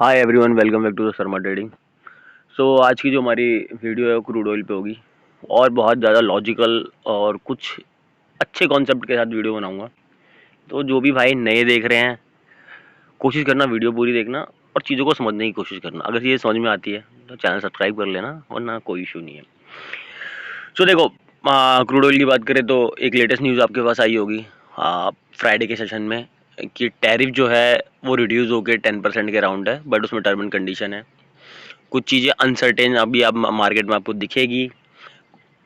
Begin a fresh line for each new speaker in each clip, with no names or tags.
Hi everyone, welcome back to the Sharma trading. आज की जो हमारी वीडियो है वो क्रूड ऑयल पे होगी और बहुत ज़्यादा लॉजिकल और कुछ अच्छे कॉन्सेप्ट के साथ वीडियो बनाऊंगा। तो जो भी भाई नए देख रहे हैं, कोशिश करना वीडियो पूरी देखना और चीज़ों को समझने की कोशिश करना। अगर ये समझ में आती है तो चैनल सब्सक्राइब कर लेना, वरना कोई इशू नहीं है। देखो, क्रूड ऑयल की बात करें तो एक लेटेस्ट न्यूज़ आपके पास आई होगी फ्राइडे के सेशन में कि टैरिफ जो है वो रिड्यूस होकर 10% के अराउंड है, बट उसमें टर्म एंड कंडीशन है। कुछ चीज़ें अनसर्टेन अभी आप मार्केट में आपको दिखेगी।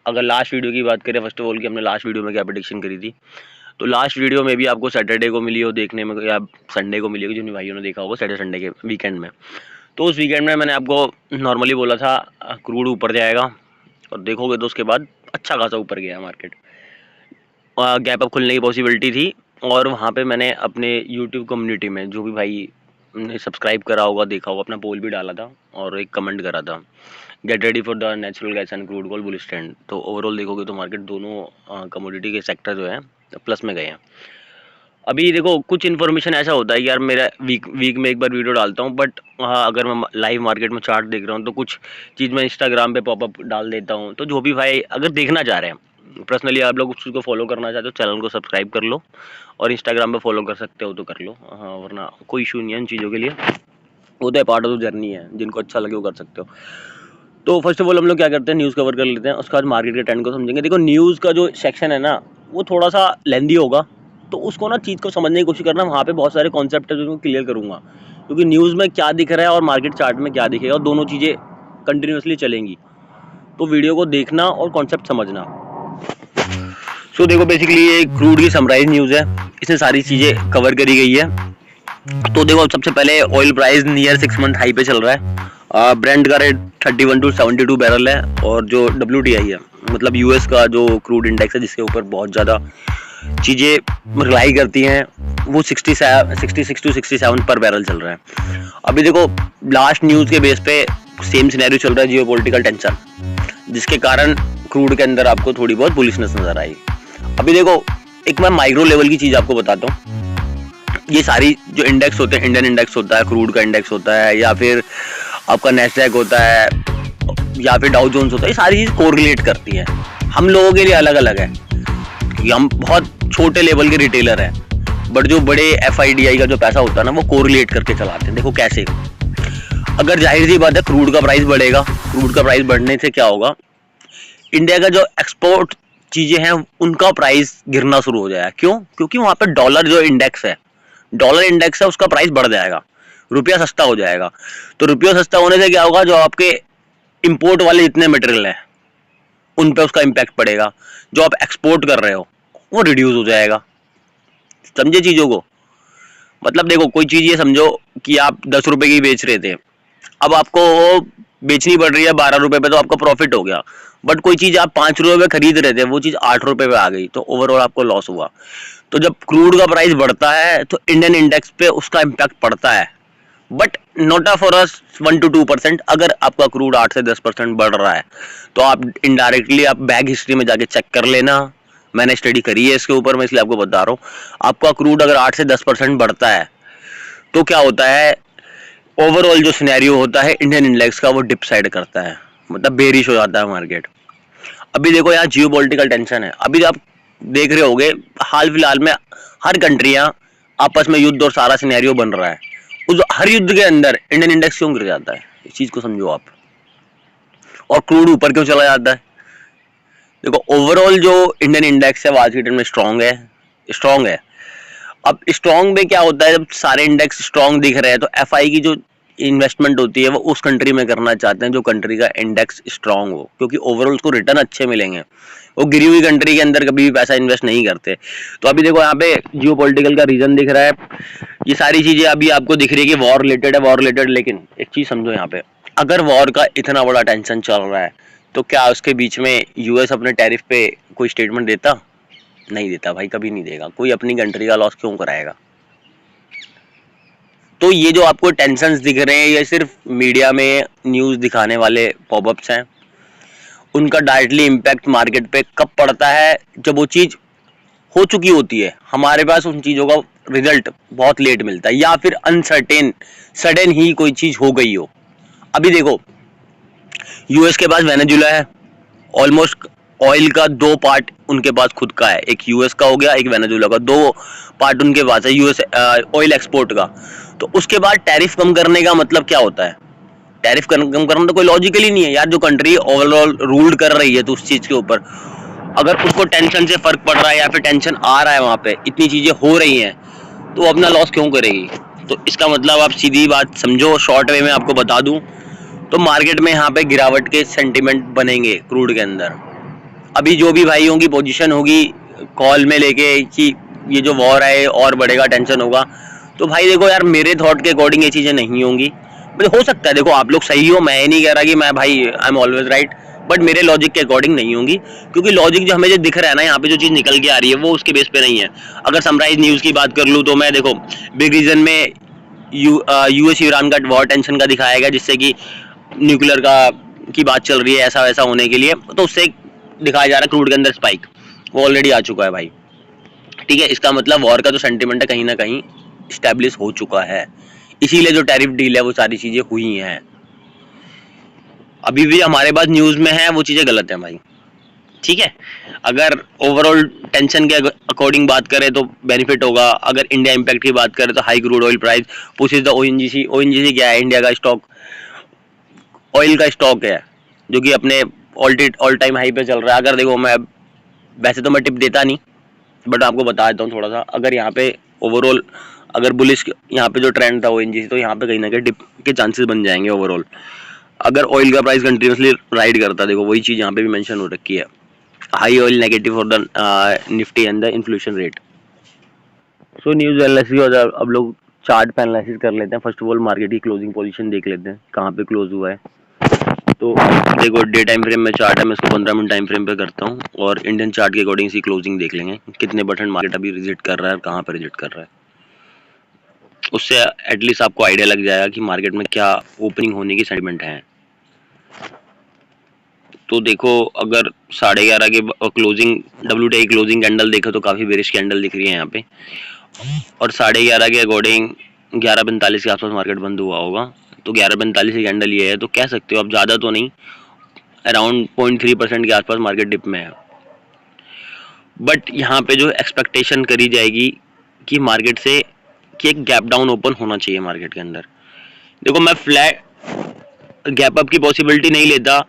अगर लास्ट वीडियो की बात करें, फर्स्ट ऑफ ऑल कि हमने लास्ट वीडियो में क्या प्रेडिक्शन करी थी, तो लास्ट वीडियो में भी आपको सैटरडे को मिली हो देखने में या संडे को मिली होगी, जिन भाइयों ने देखा होगा सैटरडे संडे के वीकेंड में। तो उस वीकेंड में मैंने आपको नॉर्मली बोला था क्रूड ऊपर जाएगा और देखोगे तो उसके बाद अच्छा खासा ऊपर गया मार्केट। गैप अप खुलने की पॉसिबिलिटी थी और वहाँ पे मैंने अपने यूट्यूब कम्युनिटी में जो भी भाई ने सब्सक्राइब करा होगा, देखा होगा, अपना पोल भी डाला था और एक कमेंट करा था, get ready for the natural gas and crude oil bullish trend. तो ओवरऑल देखोगे तो मार्केट दोनों कमोडिटी के सेक्टर जो है प्लस में गए हैं। अभी देखो, कुछ इन्फॉर्मेशन ऐसा होता है कि यार मेरा वीक में एक बार वीडियो डालता हूँ, बट अगर मैं लाइव मार्केट में चार्ट देख रहा हूँ तो कुछ चीज़ मैं इंस्टाग्राम पे पॉपअप डाल देता हूँ। तो जो भी भाई अगर देखना चाह रहे हैं, पर्सनली आप लोग उसको फॉलो करना चाहते हो, चैनल को सब्सक्राइब कर लो और इंस्टाग्राम पे फॉलो कर सकते हो तो कर लो, हाँ, वरना कोई इशू नहीं है इन चीज़ों के लिए। वो तो पार्ट ऑफ द जर्नी है, जिनको अच्छा लगे वो कर सकते हो। तो फर्स्ट ऑफ ऑल हम लोग क्या करते हैं, न्यूज़ कवर कर लेते हैं, उसके बाद मार्केट के ट्रेंड को समझेंगे। देखो, न्यूज़ का जो सेक्शन है ना वो थोड़ा सा लेंदी होगा, तो उसको ना चीज़ को समझने की कोशिश करना। वहाँ पे बहुत सारे कॉन्सेप्ट है जो मैं क्लियर करूँगा, क्योंकि न्यूज़ में क्या दिख रहा है और मार्केट चार्ट में क्या दिखेगा, और दोनों चीज़ें कंटिन्यूसली चलेंगी। तो वीडियो को देखना और कॉन्सेप्ट समझना। देखो, बेसिकली ये क्रूड की समराइज न्यूज़ है, इसमें सारी चीज़ें कवर करी गई है। तो देखो, सबसे पहले oil price near 6 month high पे चल रहा है। ब्रेंट का रेट 31 to 72 बैरल है, और जो WTI है, मतलब यूएस का जो क्रूड इंडेक्स है जिसके ऊपर बहुत ज़्यादा चीज़ें रिलाई करती हैं, वो 66 to 67 पर बैरल चल रहा है। अभी देखो, लास्ट न्यूज़ के बेस पे सेम सिनेरियो चल रहा है, जियोपॉलिटिकल टेंशन, जिसके कारण क्रूड के अंदर आपको थोड़ी बहुत बुलिशनेस नजर आई। अभी देखो, एक मैं माइक्रो लेवल की चीज़ आपको बताता हूँ। ये सारी जो इंडेक्स होते हैं, इंडियन इंडेक्स होता है, क्रूड का इंडेक्स होता है, या फिर आपका नैस्डैक होता है, या फिर डाउ जोन्स होता है, ये सारी चीज़ कोरिलेट करती हैं। हम लोगों के लिए अलग अलग है कि हम बहुत छोटे लेवल के रिटेलर हैं, बट जो बड़े FIDI का जो पैसा होता है ना, वो कोरिलेट करके चलाते हैं। देखो कैसे, अगर जाहिर सी बात है क्रूड का प्राइस बढ़ेगा, क्रूड का प्राइस बढ़ने से क्या होगा, इंडिया का जो एक्सपोर्ट चीज़ें हैं उनका प्राइस गिरना शुरू हो जाएगा। क्यों? क्योंकि वहाँ पे डॉलर जो इंडेक्स है, उसका प्राइस बढ़ जाएगा, रुपया सस्ता हो जाएगा। तो रुपया सस्ता होने से क्या होगा, जो आपके इंपोर्ट वाले जितने मटेरियल हैं उन पे उसका इम्पैक्ट पड़ेगा। जो आप एक्सपोर्ट कर रहे हो वो रिड्यूस हो जाएगा। समझे चीज़ों को? मतलब देखो, कोई चीज़ ये समझो कि आप 10 रुपए की बेच रहे थे, अब आपको बेचनी पड़ रही है 12 रुपए पे, तो आपका प्रॉफिट हो गया। बट कोई चीज़ आप 5 रुपए पे खरीद रहे थे, वो चीज़ 8 रुपए पे आ गई, तो ओवरऑल आपको लॉस हुआ। तो जब क्रूड का प्राइस बढ़ता है तो इंडियन इंडेक्स पे उसका इम्पैक्ट पड़ता है, but note for us 1 to 2%। अगर आपका क्रूड 8 से 10% बढ़ रहा है तो आप इनडायरेक्टली आप बैक हिस्ट्री में जाके चेक कर लेना, मैंने स्टडी करी है इसके ऊपर, मैं इसलिए आपको बता रहा हूँ। आपका क्रूड अगर 8 से 10% बढ़ता है तो क्या होता है, ओवरऑल जो सिनेरियो होता है इंडियन इंडेक्स का, वो डिप साइड करता है, मतलब बेरिश हो जाता है मार्केट। अभी देखो, यहाँ जियोपॉलिटिकल टेंशन है। अभी आप देख रहे होगे, हाल फिलहाल में हर कंट्रियां आपस में युद्ध और सारा सिनेरियो बन रहा है। उस हर युद्ध के अंदर इंडियन इंडेक्स क्यों गिर जाता है, इस चीज को समझो आप, और क्रूड ऊपर क्यों चला जाता है। देखो, ओवरऑल जो इंडियन इंडेक्स है वो आज के टाइम में स्ट्रांग है। अब स्ट्रांग में क्या होता है, जब सारे इंडेक्स स्ट्रांग दिख रहे हैं तो FI की जो इन्वेस्टमेंट होती है वो उस कंट्री में करना चाहते हैं जो कंट्री का इंडेक्स स्ट्रांग हो, क्योंकि ओवरऑल उसको रिटर्न अच्छे मिलेंगे। वो गिरी हुई कंट्री के अंदर कभी भी पैसा इन्वेस्ट नहीं करते। तो अभी देखो, यहाँ पे जियोपॉलिटिकल का रीजन दिख रहा है, ये सारी चीजें अभी आपको दिख रही है कि वॉर रिलेटेड। लेकिन एक चीज समझो, यहाँ पे अगर वॉर का इतना बड़ा टेंशन चल रहा है तो क्या उसके बीच में US अपने टैरिफ पे कोई स्टेटमेंट देता? नहीं देता भाई, कभी नहीं देगा। कोई अपनी कंट्री का लॉस क्यों कराएगा? तो ये जो आपको टेंशन्स दिख रहे हैं, ये सिर्फ मीडिया में न्यूज़ दिखाने वाले पॉपअप्स हैं। उनका डायरेक्टली इम्पैक्ट मार्केट पे कब पड़ता है, जब वो चीज़ हो चुकी होती है, हमारे पास उन चीज़ों का रिजल्ट बहुत लेट मिलता है, या फिर अनसर्टेन सडन ही कोई चीज हो गई हो। अभी देखो यूएस के पास वेनेजुला है, ऑलमोस्ट ऑयल का 2 पार्ट उनके पास खुद का है, एक यूएस का हो गया, एक वेनेजुला का, 2 पार्ट उनके पास है यूएस ऑयल एक्सपोर्ट का। तो उसके बाद टैरिफ कम करने का मतलब क्या होता है? टैरिफ कम करना तो कोई लॉजिकल ही नहीं है यार। जो कंट्री ओवरऑल रूल कर रही है तो उस चीज के ऊपर अगर उसको टेंशन से फर्क पड़ रहा है या फिर टेंशन आ रहा है, वहां पे इतनी चीजें हो रही हैं, तो वो अपना लॉस क्यों करेगी? तो इसका मतलब आप सीधी बात समझो, शॉर्ट वे में आपको बता दूं तो मार्केट में यहाँ पे गिरावट के सेंटीमेंट बनेंगे क्रूड के अंदर। अभी जो भी भाइयों की पोजीशन होगी कॉल में लेके कि ये जो वॉर है और बढ़ेगा, टेंशन होगा, तो भाई देखो यार मेरे थॉट के अकॉर्डिंग ये चीजें नहीं होंगी। मतलब हो सकता है, देखो आप लोग सही हो, मैं ये नहीं कह रहा कि मैं भाई I am always right, but मेरे लॉजिक के अकॉर्डिंग नहीं होंगी, क्योंकि लॉजिक जो हमें जो दिख रहा है ना यहाँ पे, जो चीज निकल के आ रही है वो उसके बेस पे नहीं है। अगर समराइज न्यूज की बात कर लूँ तो मैं देखो बिग रीजन में यूएस ईरान का वॉर टेंशन का दिखाया गया, जिससे कि न्यूक्लियर का की बात चल रही है ऐसा वैसा होने के लिए, तो उससे दिखाया जा रहा है क्रूड के अंदर स्पाइक, वो ऑलरेडी आ चुका है भाई। ठीक है, इसका मतलब वॉर का जो सेंटिमेंट है कहीं ना कहीं स्टैब्लिश हो चुका है, इसीलिए जो टैरिफ डील है वो सारी चीजें हुई हैं। अभी भी हमारे पास न्यूज में है वो चीजें गलत है भाई। ठीक है, अगर ओवरऑल टेंशन के अकॉर्डिंग बात करें तो बेनिफिट होगा, अगर इंडिया इम्पैक्ट की बात करें तो high crude oil price pushes the ONGC. ONGC क्या है? इंडिया का स्टॉक, ऑयल का स्टॉक है जो कि अपने ऑल टाइम हाई पे चल रहा है। अगर देखो मैं वैसे तो मैं टिप देता नहीं, बट आपको बता देता हूँ थोड़ा सा। अगर यहाँ पे ओवरऑल अगर बुलिश यहाँ पे जो ट्रेंड था ओएनजीसी, तो यहाँ पे कहीं ना कहीं डिप के चांसेस बन जाएंगे ओवरऑल, अगर ऑयल का प्राइस कंटिन्यूसली राइड करता है। देखो वही चीज यहाँ पे भी मेंशन हो रखी है, high oil negative for the Nifty and the inflation rate. So news analysis और अब लोग चार्ट पे एनालिसिस कर लेते हैं। फर्स्ट ऑफ ऑल मार्केट की क्लोजिंग पोजीशन देख लेते हैं कहाँ पे क्लोज हुआ है। तो देखो डे टाइम फ्रेम में चार्ट है, मैं इसको 15 मिनट टाइम फ्रेम पे करता हूँ और इंडियन चार्ट के अकॉर्डिंग सी क्लोजिंग देख लेंगे, कितने परसेंट मार्केट अभी रिजेक्ट कर रहा है और कहाँ पर रिजेक्ट कर रहा है। उससे एटलीस्ट आपको आइडिया लग जाएगा कि मार्केट में क्या ओपनिंग होने की सेंटिमेंट है। तो देखो अगर 11:30 के क्लोजिंग WTI क्लोजिंग कैंडल देखो तो काफ़ी बेरिश कैंडल दिख रही है यहाँ पे, और 11:30 के अकॉर्डिंग 11:45 के आसपास मार्केट बंद हुआ होगा। तो 11:45 की कैंडल ये है, तो कह सकते हो अब ज़्यादा तो नहीं, अराउंड 0.3% के आसपास मार्केट डिप में है। बट यहाँ पे जो एक्सपेक्टेशन करी जाएगी कि मार्केट से कि एक गैप डाउन ओपन होना चाहिए मार्केट के अंदर। देखो मैं फ्लैट गैप अप की पॉसिबिलिटी नहीं लेता।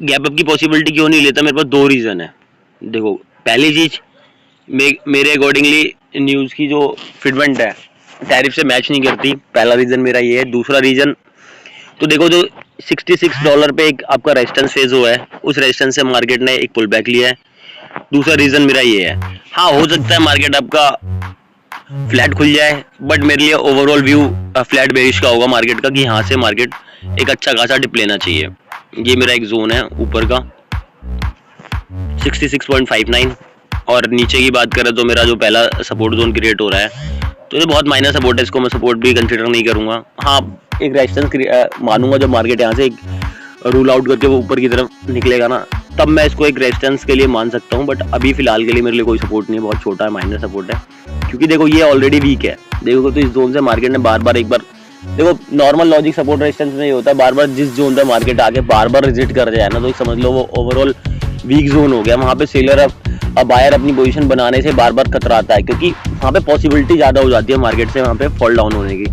गैप अप की पॉसिबिलिटी क्यों नहीं लेता? मेरे पास 2 रीज़न है। देखो पहली चीज़, मेरे अकॉर्डिंगली न्यूज़ की जो फिटमेंट है टैरिफ से मैच नहीं करती, पहला रीज़न मेरा ये है। दूसरा रीज़न तो देखो जो $66 पे एक आपका रेजिस्टेंस फेज हुआ है, उस रेजिस्टेंस से मार्केट ने एक पुल बैक लिया है। दूसरा रीज़न मेरा ये है, हाँ हो सकता है मार्केट आपका फ्लैट खुल जाए, बट मेरे लिए ओवरऑल व्यू फ्लैट बेरिश का होगा मार्केट का, कि यहाँ से मार्केट एक अच्छा खासा डिप लेना चाहिए। ये मेरा एक जोन है ऊपर का 66.59, और नीचे की बात करें तो मेरा जो पहला सपोर्ट जोन क्रिएट हो रहा है, तो ये बहुत माइनर सपोर्ट है, इसको मैं सपोर्ट भी कंसिडर नहीं करूंगा। हाँ एक रेजिस्टेंस मानूंगा जब मार्केट यहाँ से एक रूल आउट करके वो ऊपर की तरफ निकलेगा ना, तब मैं इसको एक रेजिस्टेंस के लिए मान सकता हूँ। बट अभी फिलहाल के लिए मेरे लिए कोई सपोर्ट नहीं है, बहुत छोटा है, माइनर सपोर्ट है, क्योंकि देखो ये ऑलरेडी वीक है। देखो तो इस जोन से मार्केट ने बार बार देखो नॉर्मल लॉजिक सपोर्ट रेजिस्टेंस में ये होता है, बार बार जिस जोन पे मार्केट आके बार बार रिजेक्ट कर जाए ना, तो समझ लो वो ओवरऑल वीक जोन हो गया। वहाँ पे सेलर अब बायर अपनी पोजीशन बनाने से बार बार कतराता है, क्योंकि वहाँ पे पॉसिबिलिटी ज़्यादा हो जाती है मार्केट से वहाँ पे फॉल डाउन होने की।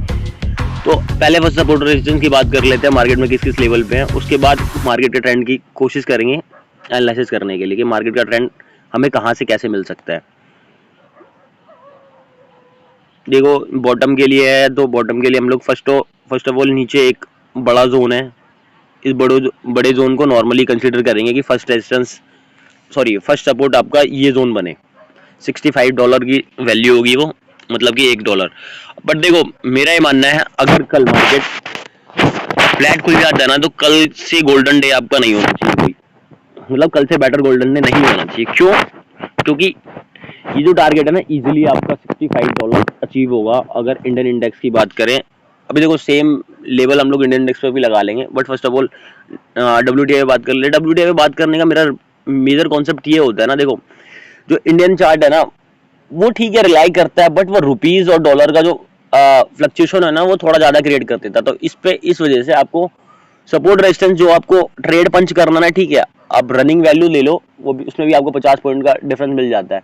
तो पहले फर्स्ट सपोर्ट रेजिस्टेंस की बात कर लेते हैं, मार्केट में किस किस लेवल पे है, उसके बाद मार्केट के ट्रेंड की कोशिश करेंगे एनालिसिस करने के लिए कि मार्केट का ट्रेंड हमें कहाँ से कैसे मिल सकता है। देखो बॉटम के लिए है, तो बॉटम के लिए हम लोग फर्स्ट ऑफ ऑल नीचे एक बड़ा जोन है, इस बड़े जोन को नॉर्मली कंसीडर करेंगे कि फर्स्ट सपोर्ट आपका ये जोन बने। $65 की वैल्यू होगी वो, मतलब कि $1। बट देखो मेरा ये मानना है, अगर कल मार्केट फ्लैट खुल जाता है ना, तो कल से गोल्डन डे आपका नहीं होना चाहिए कोई, मतलब कल से बेटर गोल्डन डे नहीं होना चाहिए। क्यों? क्योंकि ये जो टारगेट है ना इजीली आपका $65 अचीव होगा अगर इंडियन इंडेक्स की बात करें। अभी देखो सेम लेवल हम लोग इंडियन इंडेक्स पे भी लगा लेंगे, but first of all WTI पे बात कर ले। WTI पे बात करने का मेरा मेजर कॉन्सेप्ट ये होता है ना, देखो जो इंडियन चार्ट है ना, वो ठीक है रिलाई करता है, बट वो रुपीज और डॉलर का जो फ्लक्चुएशन है ना वो थोड़ा ज्यादा क्रिएट कर देता है। तो इस वजह से आपको सपोर्ट रेजिस्टेंस जो आपको ट्रेड पंच करना ना, ठीक है आप रनिंग वैल्यू ले लो, वो भी उसमें भी आपको 50 पॉइंट का डिफरेंस मिल जाता है,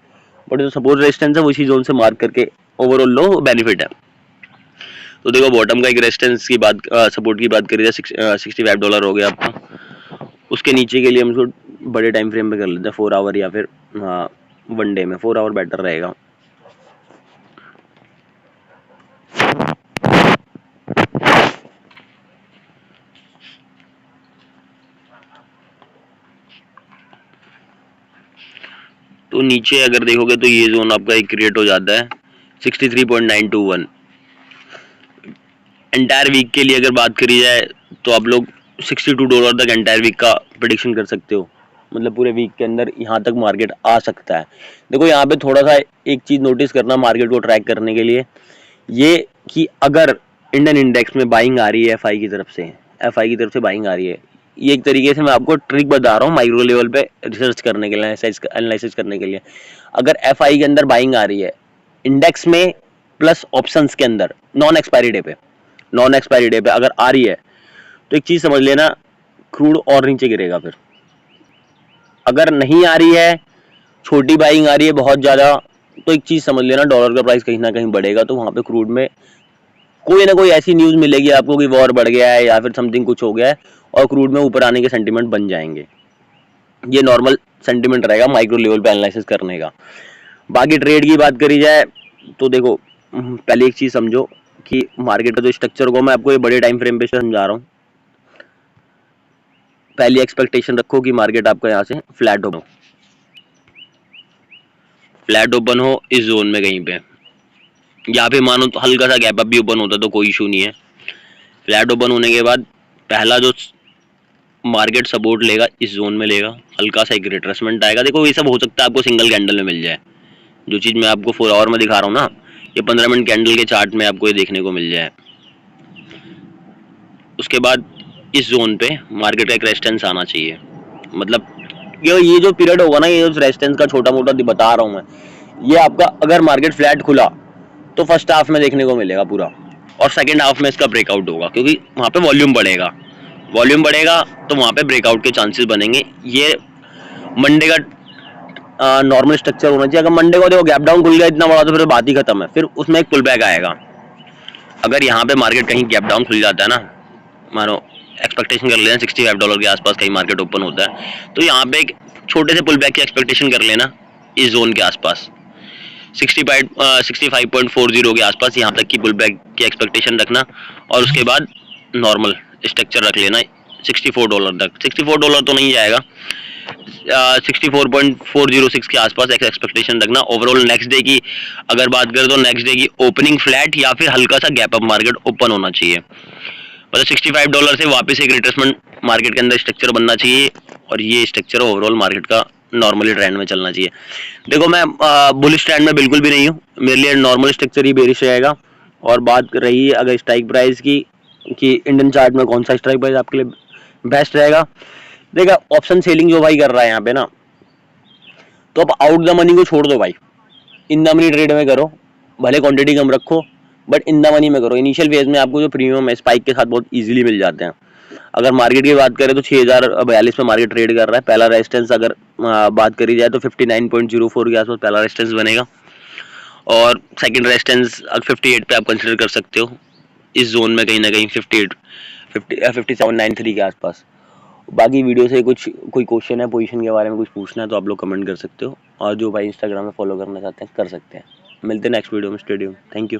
बट जो सपोर्ट रेजिस्टेंस है वो इसी जोन से मार्क करके ओवरऑल लो बेनिफिट है। तो देखो बॉटम का एक रेजिस्टेंस की बात, सपोर्ट की बात करी जाए, $65 हो गया आपका। उसके नीचे के लिए हम उसको बड़े टाइम फ्रेम पे कर लेते हैं, 4 आवर या फिर वन डे में 4 आवर बेटर रहेगा। तो नीचे अगर देखोगे तो ये जोन आपका एक क्रिएट हो जाता है 63.921। एंटायर वीक के लिए अगर बात करी जाए तो आप लोग $62 तक एंटायर वीक का प्रेडिक्शन कर सकते हो, मतलब पूरे वीक के अंदर यहाँ तक मार्केट आ सकता है। देखो यहाँ पे थोड़ा सा एक चीज नोटिस करना मार्केट को ट्रैक करने के लिए, ये कि अगर इंडियन इंडेक्स में बाइंग आ रही है एफआई की तरफ से, एफआई की तरफ से बाइंग आ रही है, ये एक तरीके से मैं आपको ट्रिक बता रहा हूँ माइक्रो लेवल पे रिसर्च करने के लिए, एनालिसिस करने के लिए। अगर एफआई के अंदर बाइंग आ रही है इंडेक्स में प्लस ऑप्शंस के अंदर नॉन एक्सपायरी डे पे अगर आ रही है, तो एक चीज समझ लेना क्रूड और नीचे गिरेगा। फिर अगर नहीं आ रही है, छोटी बाइंग आ रही है बहुत ज्यादा, तो एक चीज समझ लेना डॉलर का प्राइस कहीं ना कहीं बढ़ेगा। तो वहां पे क्रूड में कोई ना कोई ऐसी न्यूज मिलेगी आपको कि वॉर बढ़ गया है या फिर समथिंग कुछ हो गया है, और क्रूड में ऊपर आने के सेंटीमेंट बन जाएंगे। ये नॉर्मल सेंटीमेंट रहेगा माइक्रो लेवल पे एनालिसिस करने का। बाकी ट्रेड की बात करी जाए तो देखो पहले एक चीज समझो कि मार्केट का जो स्ट्रक्चर को मैं आपको ये बड़े टाइम फ्रेम पे समझा रहा हूँ। पहली एक्सपेक्टेशन रखो कि मार्केट आपका यहाँ से फ्लैट ओपन हो इस जोन में कहीं पे, यहाँ पे मानो तो हल्का सा गैप अप भी ओपन होता तो कोई इशू नहीं है। फ्लैट ओपन होने के बाद पहला जो मार्केट सपोर्ट लेगा इस जोन में लेगा, हल्का सा एक रिट्रेसमेंट आएगा। देखो ये सब हो सकता है आपको सिंगल कैंडल में मिल जाए, जो चीज मैं आपको 4 आवर में दिखा रहा हूँ ना, ये 15 मिनट कैंडल के चार्ट में आपको ये देखने को मिल जाए। उसके बाद इस जोन पे मार्केट का एक रेजिस्टेंस आना चाहिए, मतलब ये जो पीरियड होगा ना, ये जो रेजिस्टेंस का छोटा मोटा बता रहा हूँ मैं, ये आपका अगर मार्केट फ्लैट खुला तो फर्स्ट हाफ में देखने को मिलेगा पूरा, और सेकंड हाफ में इसका ब्रेकआउट होगा, क्योंकि वहां पे वॉल्यूम बढ़ेगा तो वहां पे ब्रेकआउट के चांसेस बनेंगे। ये मंडे का नॉर्मल स्ट्रक्चर होना चाहिए। अगर मंडे को देखो गैप डाउन खुल गया इतना बड़ा तो फिर बात ही खत्म है, फिर उसमें एक पुल बैक आएगा। अगर यहाँ पे मार्केट कहीं गैप डाउन खुल जाता है ना, मानो एक्सपेक्टेशन कर लेना $65 के आसपास कहीं मार्केट ओपन होता है, तो यहाँ पे एक छोटे से पुल बैक की एक्सपेक्टेशन कर लेना इस जोन के आसपास 65.40 के आसपास, यहाँ तक की पुल बैक की एक्सपेक्टेशन रखना, और उसके बाद नॉर्मल स्ट्रक्चर रख लेना $64 तक। $64 तो नहीं जाएगा, 64.406 के आसपास एक एक्सपेक्टेशन रखना। ओवरऑल नेक्स्ट डे की अगर बात करें तो नेक्स्ट डे की ओपनिंग फ्लैट या फिर हल्का सा गैप अप मार्केट ओपन होना चाहिए, मतलब $65 से वापस एक रिट्रेसमेंट मार्केट के अंदर स्ट्रक्चर बनना चाहिए, और ये स्ट्रक्चर ओवरऑल मार्केट का नॉर्मली ट्रेंड में चलना चाहिए। देखो मैं बुलिश ट्रेंड में बिल्कुल भी नहीं हूँ, मेरे लिए नॉर्मल स्ट्रक्चर ही बेरिश रहेगा। और बात रही अगर स्ट्राइक प्राइस की कि इंडियन चार्ट में कौन सा स्ट्राइक प्राइस आपके लिए बेस्ट रहेगा, देखा ऑप्शन सेलिंग जो भाई कर रहा है यहाँ पे ना, तो आप आउट द मनी को छोड़ दो भाई, इन द मनी ट्रेड में करो, भले क्वांटिटी कम रखो बट इन द मनी में करो। इनिशियल फेज में आपको जो प्रीमियम है स्पाइक के साथ बहुत इजीली मिल जाते हैं। अगर मार्केट की बात करें तो 6042 में मार्केट ट्रेड कर रहा है। पहला रेजिस्टेंस अगर बात करी जाए तो 59.04 के आसपास पहला रेजिस्टेंस बनेगा, और सेकंड रेजिस्टेंस 58 पे आप कंसिडर कर सकते हो, इस जोन में कहीं ना कहीं 5793 के आसपास। बाकी वीडियो से कोई क्वेश्चन है पोजीशन के बारे में कुछ पूछना है तो आप लोग कमेंट कर सकते हो, और जो भाई इंस्टाग्राम में फॉलो करना चाहते हैं कर सकते हैं। मिलते हैं नेक्स्ट वीडियो में, स्टे ट्यून्ड, थैंक यू।